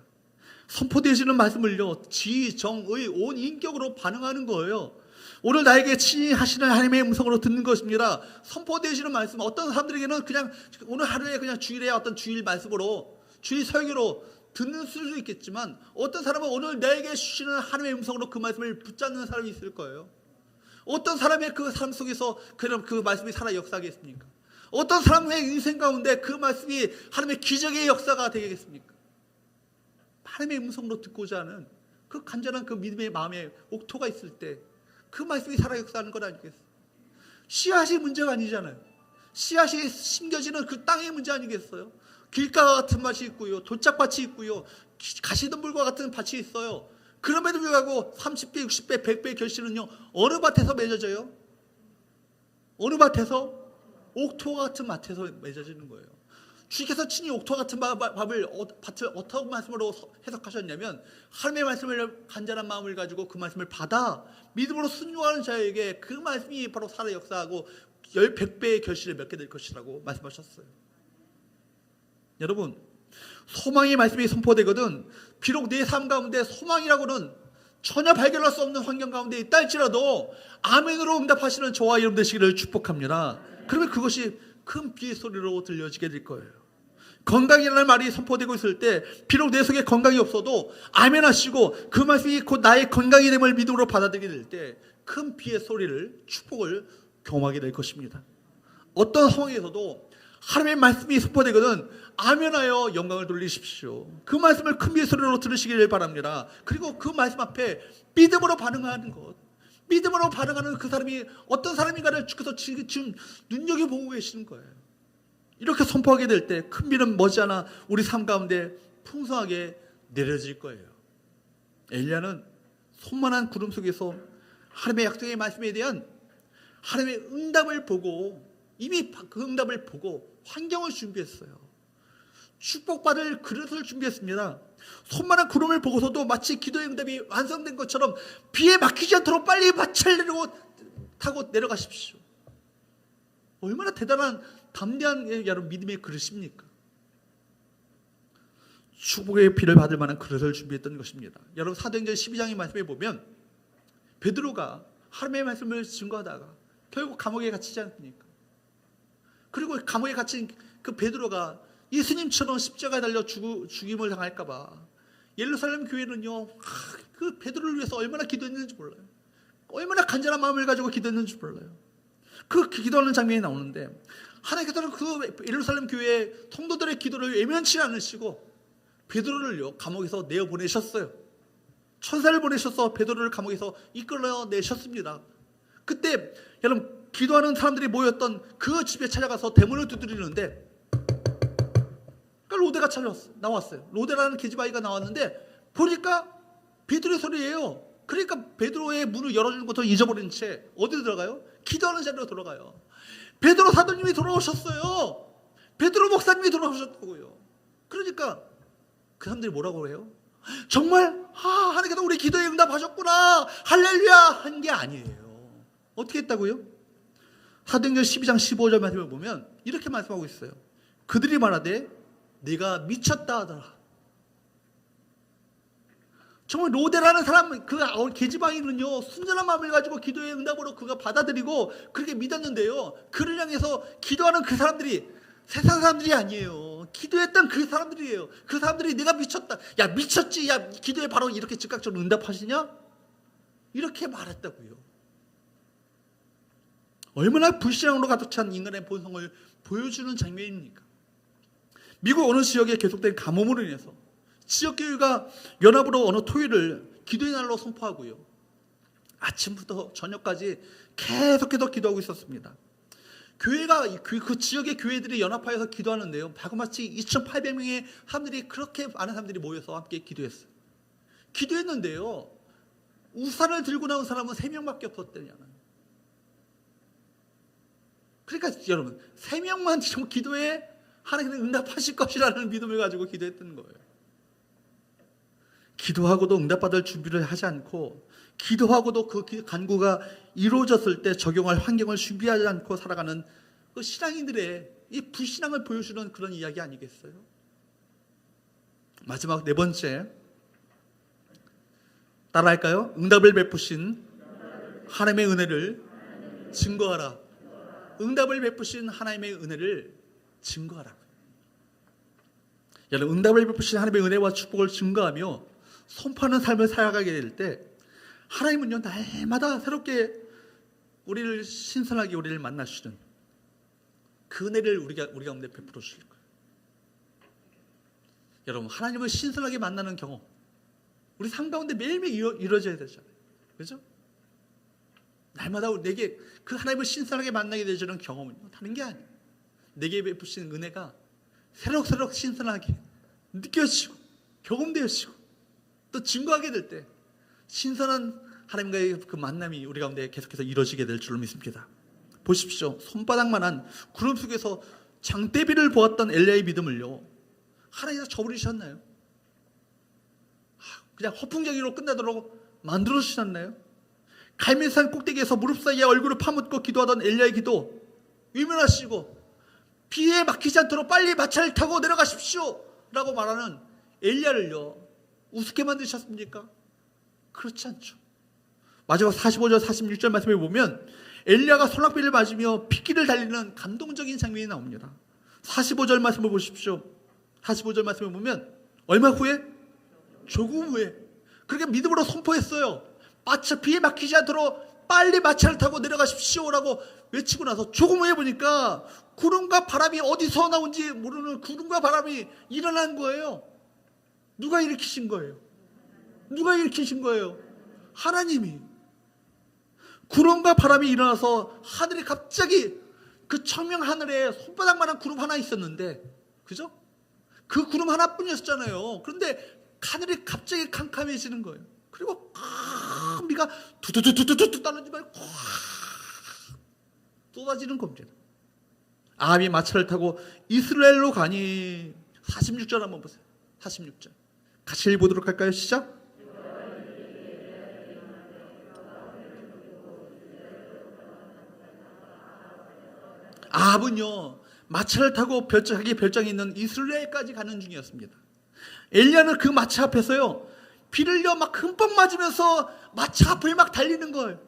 선포되어지는 말씀을요, 지, 정, 의, 온 인격으로 반응하는 거예요. 오늘 나에게 친히 하시는 하나님의 음성으로 듣는 것입니다. 선포되어지는 말씀, 어떤 사람들에게는 그냥 오늘 하루에 그냥 주일에 어떤 주일 말씀으로, 주일 설교로 듣는 수도 있겠지만, 어떤 사람은 오늘 나에게 주시는 하나님의 음성으로 그 말씀을 붙잡는 사람이 있을 거예요. 어떤 사람의 그 삶 속에서 그럼 그 말씀이 살아 역사하겠습니까? 어떤 사람의 인생 가운데 그 말씀이 하나님의 기적의 역사가 되겠습니까? 하나님의 음성으로 듣고자 하는 그 간절한 그 믿음의 마음에 옥토가 있을 때 그 말씀이 살아 역사하는 것 아니겠어요? 씨앗이 문제가 아니잖아요. 씨앗이 심겨지는 그 땅의 문제 아니겠어요? 길가와 같은 밭이 있고요, 돌짝밭이 있고요, 가시덤불과 같은 밭이 있어요. 그럼에도 불구하고 30배, 60배, 100배 결실은요, 어느 밭에서 맺어져요? 어느 밭에서? 옥토 같은 밭에서 맺어지는 거예요. 주께서 친히 옥토 같은 밭을 어떤 말씀으로 해석하셨냐면, 하나님의 말씀을 간절한 마음을 가지고 그 말씀을 받아 믿음으로 순종하는 자에게 그 말씀이 바로 살아 역사하고 100배의 결실을 맺게 될 것이라고 말씀하셨어요. 여러분, 소망의 말씀이 선포되거든 비록 내 삶 가운데 소망이라고는 전혀 발견할 수 없는 환경 가운데 있다 할지라도 아멘으로 응답하시는 저와 여러분 되시기를 축복합니다. 그러면 그것이 큰 비의 소리로 들려지게 될 거예요. 건강이라는 말이 선포되고 있을 때 비록 내 속에 건강이 없어도 아멘 하시고 그 말씀이 곧 나의 건강이 됨을 믿음으로 받아들이게 될 때 큰 비의 소리를, 축복을 경험하게 될 것입니다. 어떤 상황에서도 하나님의 말씀이 선포되거든 아멘하여 영광을 돌리십시오. 그 말씀을 큰 비의 소리로 들으시기를 바랍니다. 그리고 그 말씀 앞에 믿음으로 반응하는 것, 믿음으로 반응하는 그 사람이 어떤 사람인가를 주께서 지금 눈여겨보고 계시는 거예요. 이렇게 선포하게 될 때 큰 비는 머지않아 우리 삶 가운데 풍성하게 내려질 거예요. 엘리야는 손만한 구름 속에서 하나님의 약속의 말씀에 대한 하나님의 응답을 보고, 이미 그 응답을 보고 환경을 준비했어요. 축복받을 그릇을 준비했습니다. 손만한 구름을 보고서도 마치 기도의 응답이 완성된 것처럼 비에 막히지 않도록 빨리 밭을 내리고 타고 내려가십시오. 얼마나 대단한 담대한 여러분 믿음의 그릇입니까? 축복의 비를 받을 만한 그릇을 준비했던 것입니다. 여러분 사도행전 12장의 말씀에 보면 베드로가 하나님의 말씀을 증거하다가 결국 감옥에 갇히지 않습니까? 그리고 감옥에 갇힌 그 베드로가 예수님처럼 십자가에 달려 죽임을 당할까 봐 예루살렘 교회는요, 그 베드로를 위해서 얼마나 기도했는지 몰라요. 얼마나 간절한 마음을 가지고 기도했는지 몰라요. 그 기도하는 장면이 나오는데 하나님께서는 그 예루살렘 교회의 통도들의 기도를 외면치 않으시고 베드로를요 감옥에서 내어보내셨어요. 천사를 보내셔서 베드로를 감옥에서 이끌어내셨습니다. 그때 여러분 기도하는 사람들이 모였던 그 집에 찾아가서 대문을 두드리는데 로데가 나왔어요. 로데라는 계집아이가 나왔는데 보니까 베드로의 소리예요. 그러니까 베드로의 문을 열어주는 것도 잊어버린 채 어디로 들어가요? 기도하는 자리로 들어가요. 베드로 사도님이 돌아오셨어요. 베드로 목사님이 돌아오셨다고요. 그러니까 그 사람들이 뭐라고 해요? 정말 하나님께서 우리 기도에 응답하셨구나 할렐루야 한 게 아니에요. 어떻게 했다고요? 사도행전 12장 15절 말씀을 보면 이렇게 말씀하고 있어요. 그들이 말하되 네가 미쳤다 하더라. 정말 로데라는 사람, 그 계집아이는요 순전한 마음을 가지고 기도의 응답으로 그가 받아들이고 그렇게 믿었는데요, 그를 향해서 기도하는 그 사람들이 세상 사람들이 아니에요. 기도했던 그 사람들이에요. 그 사람들이 내가 미쳤다, 야 미쳤지, 야 기도에 바로 이렇게 즉각적으로 응답하시냐, 이렇게 말했다고요. 얼마나 불신앙으로 가득 찬 인간의 본성을 보여주는 장면입니까? 미국 어느 지역에 계속된 가뭄으로 인해서 지역교회가 연합으로 어느 토요일을 기도의 날로 선포하고요, 아침부터 저녁까지 계속해서 기도하고 있었습니다. 교회가 그 지역의 교회들이 연합하여서 기도하는데요, 마치 2,800명의 사람들이, 그렇게 많은 사람들이 모여서 함께 기도했어요. 기도했는데요, 우산을 들고 나온 사람은 3명밖에 없었대요. 그러니까 여러분, 3명만 지금 기도해 하나님은 응답하실 것이라는 믿음을 가지고 기도했던 거예요. 기도하고도 응답받을 준비를 하지 않고, 기도하고도 그 간구가 이루어졌을 때 적용할 환경을 준비하지 않고 살아가는 그 신앙인들의 이 불신앙을 보여주는 그런 이야기 아니겠어요? 마지막 4번째, 따라할까요? 응답을 베푸신 하나님의 은혜를 증거하라. 응답을 베푸신 하나님의 은혜를 증거하라. 여러분, 응답을 베푸신 하나님의 은혜와 축복을 증거하며 선포하는 삶을 살아가게 될 때, 하나님은요, 날마다 새롭게 우리를 신선하게 우리를 만나시는 그 은혜를 우리 가운데 베풀어 주실 거예요. 여러분, 하나님을 신선하게 만나는 경험, 우리 삶 가운데 매일매일 이루어져야 되잖아요. 그렇죠? 날마다 내게 그 하나님을 신선하게 만나게 되는 경험은 다른 게 아니에요. 내게 베푸신 은혜가 새록새록 신선하게 느껴지고 경험되어지고 또 증거하게 될 때 신선한 하나님과의 그 만남이 우리 가운데 계속해서 이루어지게 될 줄로 믿습니다. 보십시오. 손바닥만한 구름 속에서 장대비를 보았던 엘리야의 믿음을요, 하나님께서 저버리셨나요? 그냥 허풍쟁이로 끝나도록 만들어 주셨나요? 갈멜산 꼭대기에서 무릎 사이에 얼굴을 파묻고 기도하던 엘리야의 기도 위면하시고 비에 막히지 않도록 빨리 마차를 타고 내려가십시오 라고 말하는 엘리야를요, 우습게 만드셨습니까? 그렇지 않죠. 마지막 45절 46절 말씀에 보면 엘리야가 소낙비를 맞으며 핏길을 달리는 감동적인 장면이 나옵니다. 45절 말씀을 보십시오. 45절 말씀을 보면 얼마 후에? 조금 후에. 그렇게 믿음으로 선포했어요. 마차 비에 막히지 않도록 빨리 마차를 타고 내려가십시오 라고 외치고 나서 조금 후에 보니까 구름과 바람이 어디서 나온지 모르는 구름과 바람이 일어난 거예요. 누가 일으키신 거예요? 누가 일으키신 거예요? 하나님이. 구름과 바람이 일어나서 하늘이 갑자기, 그 청명 하늘에 손바닥만한 구름 하나 있었는데, 그죠? 그 구름 하나뿐이었잖아요. 그런데 하늘이 갑자기 캄캄해지는 거예요. 그리고 비가 두두두두두두 떨어지면 쏟아지는 겁니다. 아합이 마차를 타고 이스라엘로 가니, 46절 한번 보세요. 46절 같이 읽어보도록 할까요? 시작. 아합은요, 마차를 타고 자기 별장이 있는 이스라엘까지 가는 중이었습니다. 엘리야는 그 마차 앞에서요, 비를요 막 흠뻑 맞으면서 마차 앞을 막 달리는 거예요.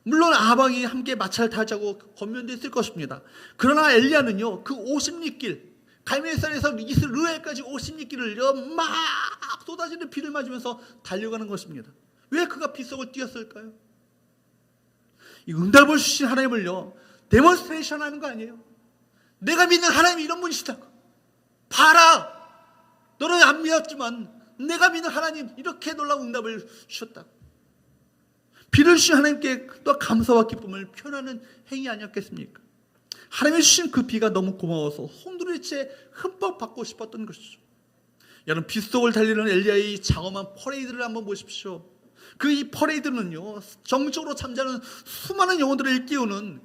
물론 아합이 함께 마차를 타자고 권면됐을 것입니다. 그러나 엘리야는요, 그 50리길, 갈멜산에서 이스라엘까지 50리길을요 막 쏟아지는 비를 맞으면서 달려가는 것입니다. 왜 그가 빗속을 뛰었을까요? 이 응답을 주신 하나님을요 데몬스트레이션 하는 거 아니에요? 내가 믿는 하나님이 이런 분이시다. 봐라, 너는 안 믿었지만 내가 믿는 하나님 이렇게 놀라운 응답을 주셨다. 비를 주신 하나님께 또 감사와 기쁨을 표현하는 행위 아니었겠습니까? 하나님이 주신 그 비가 너무 고마워서 홍두리째 흠뻑 받고 싶었던 것이죠. 여러분, 빗속을 달리는 엘리야의 장엄한 퍼레이드를 한번 보십시오. 그 이 퍼레이드는요, 정적으로 잠자는 수많은 영혼들을 일깨우는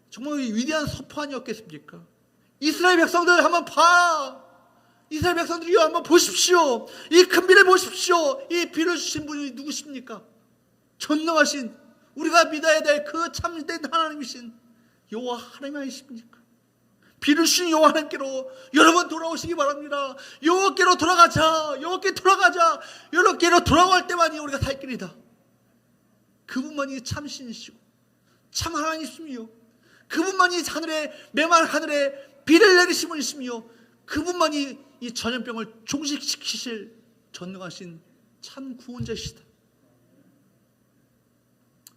정말 위대한 선포 아니었겠습니까? 이스라엘 백성들 한번 봐. 이스라엘 백성들이요, 한번 보십시오. 이 큰 비를 보십시오. 이 비를 주신 분이 누구십니까? 전능하신, 우리가 믿어야 될 그 참된 하나님이신 여호와 하나님 아니십니까? 비를 주신 여호와 하나님께로 여러분 돌아오시기 바랍니다. 여호와께로 돌아가자. 여호와께 돌아가자. 여호와께로 돌아갈 때만이 우리가 살 길이다. 그분만이 참신이시고 참 하나님이시며, 그분만이 하늘에 메마른 하늘에 비를 내리신 분이시며, 그분만이 이 전염병을 종식시키실 전능하신 참 구원자시다.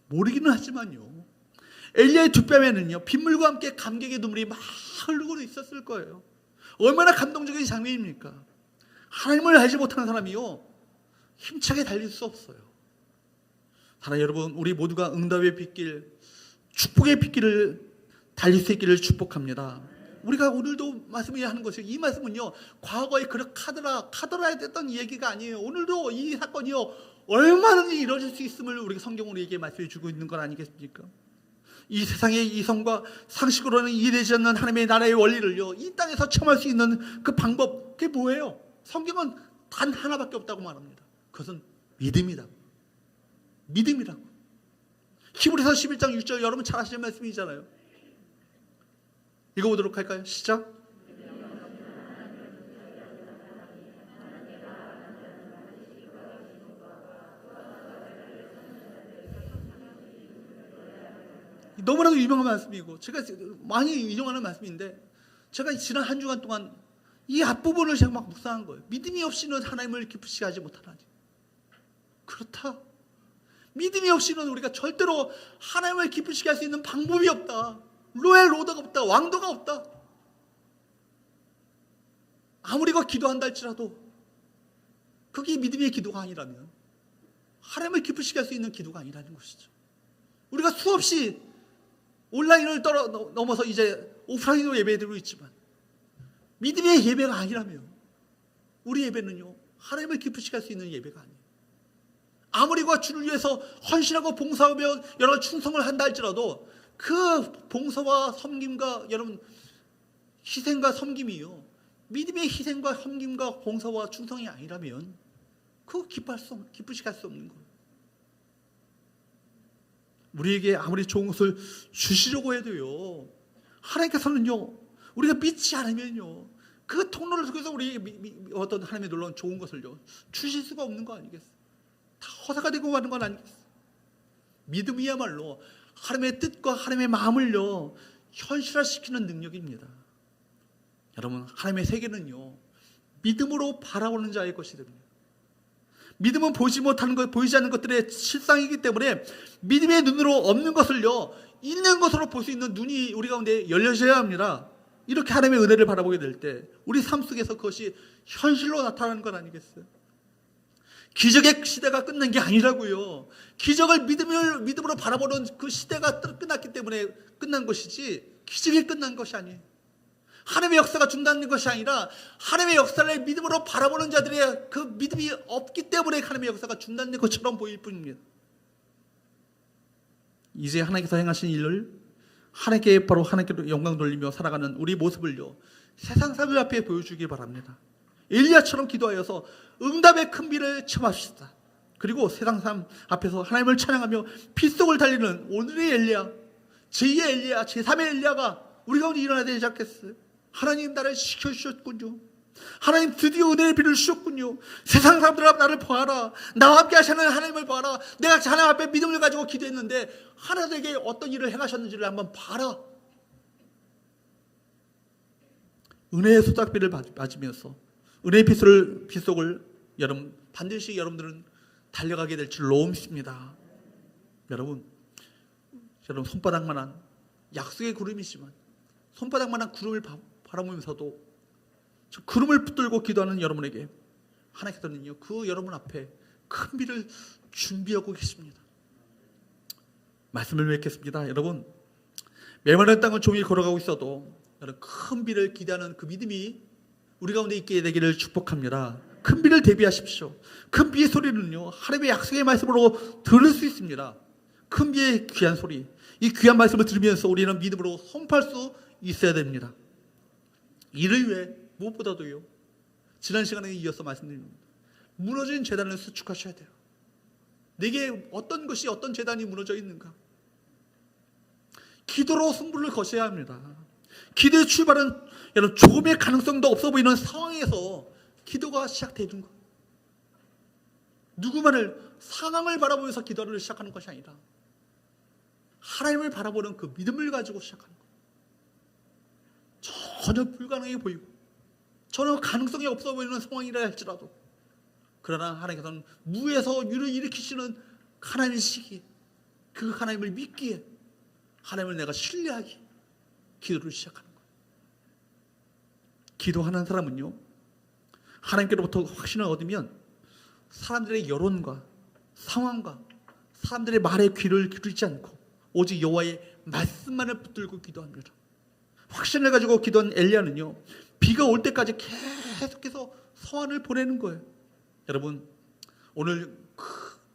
모르기는 하지만요, 엘리야의 두 뺨에는요 빗물과 함께 감격의 눈물이 막 흐르고 있었을 거예요. 얼마나 감동적인 장면입니까? 하나님을 알지 못하는 사람이요 힘차게 달릴 수 없어요. 하나님 여러분, 우리 모두가 응답의 빗길, 축복의 빗길을 달릴 수 있기를 축복합니다. 우리가 오늘도 말씀을 하는 것이, 이 말씀은요 과거에 그렇게 카더라 됐던 얘기가 아니에요. 오늘도 이 사건이요 얼마든지 이루어질 수 있음을 우리가 성경으로 우리에게 말씀해 주고 있는 건 아니겠습니까? 이 세상의 이성과 상식으로는 이해되지 않는 하나님의 나라의 원리를요 이 땅에서 체험할 수 있는 그 방법, 그게 뭐예요? 성경은 단 하나밖에 없다고 말합니다. 그것은 믿음이다. 믿음이라고. 히브리서 11장 6절 여러분 잘 아시는 말씀이잖아요. 읽어보도록 할까요? 시작. 너무나도 유명한 말씀이고 제가 많이 인용하는 말씀인데, 제가 지난 한 주간 동안 이 앞부분을 제가 막 묵상한 거예요. 믿음이 없이는 하나님을 기쁘시게 하지 못하나니. 그렇다. 믿음이 없이는 우리가 절대로 하나님을 기쁘시게 할 수 있는 방법이 없다. 로엘 로더가 없다. 왕도가 없다. 아무리 기도한다 할지라도 그게 믿음의 기도가 아니라면 하나님을 기쁘시게 할 수 있는 기도가 아니라는 것이죠. 우리가 수없이 온라인을 넘어서 이제 오프라인으로 예배드리고 있지만 믿음의 예배가 아니라면 우리 예배는요 하나님을 기쁘시게 할 수 있는 예배가 아니에요. 아무리 주를 위해서 헌신하고 봉사하며 여러 충성을 한다 할지라도 그 봉사와 섬김과 여러분 희생과 섬김이요 믿음의 희생과 섬김과 봉사와 충성이 아니라면 그거 기쁘시게 할 수 없는 거예요. 우리에게 아무리 좋은 것을 주시려고 해도요 하나님께서는요 우리가 믿지 않으면요 그 통로를 통해서 우리 어떤 하나님의 놀라운 좋은 것을요 주실 수가 없는 거 아니겠어요? 다 허사가 되고 마는 건 아니겠어요? 믿음이야말로 하나님의 뜻과 하나님의 마음을요 현실화시키는 능력입니다. 여러분, 하나님의 세계는요 믿음으로 바라보는 자의 것이 됩니다. 믿음은 보지 못하는 것, 보이지 않는 것들의 실상이기 때문에 믿음의 눈으로 없는 것을요 있는 것으로 볼 수 있는 눈이 우리 가운데 열려져야 합니다. 이렇게 하나님의 은혜를 바라보게 될 때 우리 삶 속에서 그것이 현실로 나타나는 건 아니겠어요? 기적의 시대가 끝난 게 아니라고요. 기적을 믿음으로 바라보는 그 시대가 끝났기 때문에 끝난 것이지 기적이 끝난 것이 아니에요. 하나님의 역사가 중단된 것이 아니라 하나님의 역사를 믿음으로 바라보는 자들의 그 믿음이 없기 때문에 하나님의 역사가 중단된 것처럼 보일 뿐입니다. 이제 하나님께서 행하신 일을 하나님께 바로 하나님께 영광 돌리며 살아가는 우리 모습을요 세상 사람들 앞에 보여주길 바랍니다. 엘리야처럼 기도하여서 응답의 큰 비를 체험합시다. 그리고 세상 사람 앞에서 하나님을 찬양하며 빗속을 달리는 오늘의 엘리야, 제2의 엘리야, 제3의 엘리야가 우리 가운데 일어나야 되지 않겠어요? 하나님 나를 지켜주셨군요. 하나님 드디어 은혜의 비를 주셨군요. 세상 사람들 앞 나를 보아라. 나와 함께 하시는 하나님을 보아라. 내가 하나님 앞에 믿음을 가지고 기도했는데 하나님에게 어떤 일을 행하셨는지를 한번 봐라. 은혜의 수작비를 맞으면서 은혜의 빗속을 여러분 반드시 여러분들은 달려가게 될 줄로 믿습니다. 여러분 손바닥만한 약속의 구름이지만 손바닥만한 구름을 바라보면서도 저 구름을 붙들고 기도하는 여러분에게 하나님께서는요 그 여러분 앞에 큰 비를 준비하고 계십니다. 말씀을 맺겠습니다. 여러분, 메마른 땅을 종일 걸어가고 있어도 여러분 큰 비를 기대하는 그 믿음이 우리 가운데 있게 되기를 축복합니다. 큰 비를 대비하십시오. 큰 비의 소리는요 하나님의 약속의 말씀으로 들을 수 있습니다. 큰 비의 귀한 소리, 이 귀한 말씀을 들으면서 우리는 믿음으로 선포할 수 있어야 됩니다. 이를 위해 무엇보다도요 지난 시간에 이어서 말씀드립니다. 무너진 제단을 수축하셔야 돼요. 내게 어떤 것이 어떤 제단이 무너져 있는가? 기도로 승부를 거셔야 합니다. 기도의 출발은 여러분 조금의 가능성도 없어 보이는 상황에서 기도가 시작되는 것. 누구만을 상황을 바라보면서 기도를 시작하는 것이 아니라 하나님을 바라보는 그 믿음을 가지고 시작하는 것. 전혀 불가능해 보이고 전혀 가능성이 없어 보이는 상황이라 할지라도 그러나 하나님께서는 무에서 유를 일으키시는 하나님의 시기, 그 하나님을 믿기에 하나님을 내가 신뢰하기에 기도를 시작하는 거예요. 기도하는 사람은요 하나님께로부터 확신을 얻으면 사람들의 여론과 상황과 사람들의 말에 귀를 기울이지 않고 오직 여호와의 말씀만을 붙들고 기도합니다. 확신을 가지고 기도한 엘리야는요, 비가 올 때까지 계속해서 서한을 보내는 거예요. 여러분, 오늘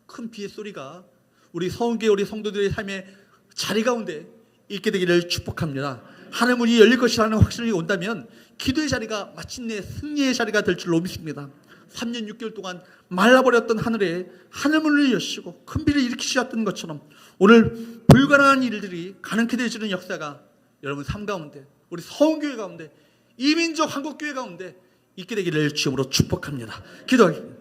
큰 비의 소리가 우리 서은교회 우리 성도들의 삶의 자리 가운데 있게 되기를 축복합니다. 하늘 문이 열릴 것이라는 확신이 온다면 기도의 자리가 마침내 승리의 자리가 될 줄로 믿습니다. 3년 6개월 동안 말라버렸던 하늘에 하늘문을 여시고 큰 비를 일으키셨던 것처럼 오늘 불가능한 일들이 가능케 되어지는 역사가 여러분 삶 가운데, 우리 서은교회 가운데, 이민족 한국교회 가운데 있게 되기를 주님으로 축복합니다. 기도하겠습니다.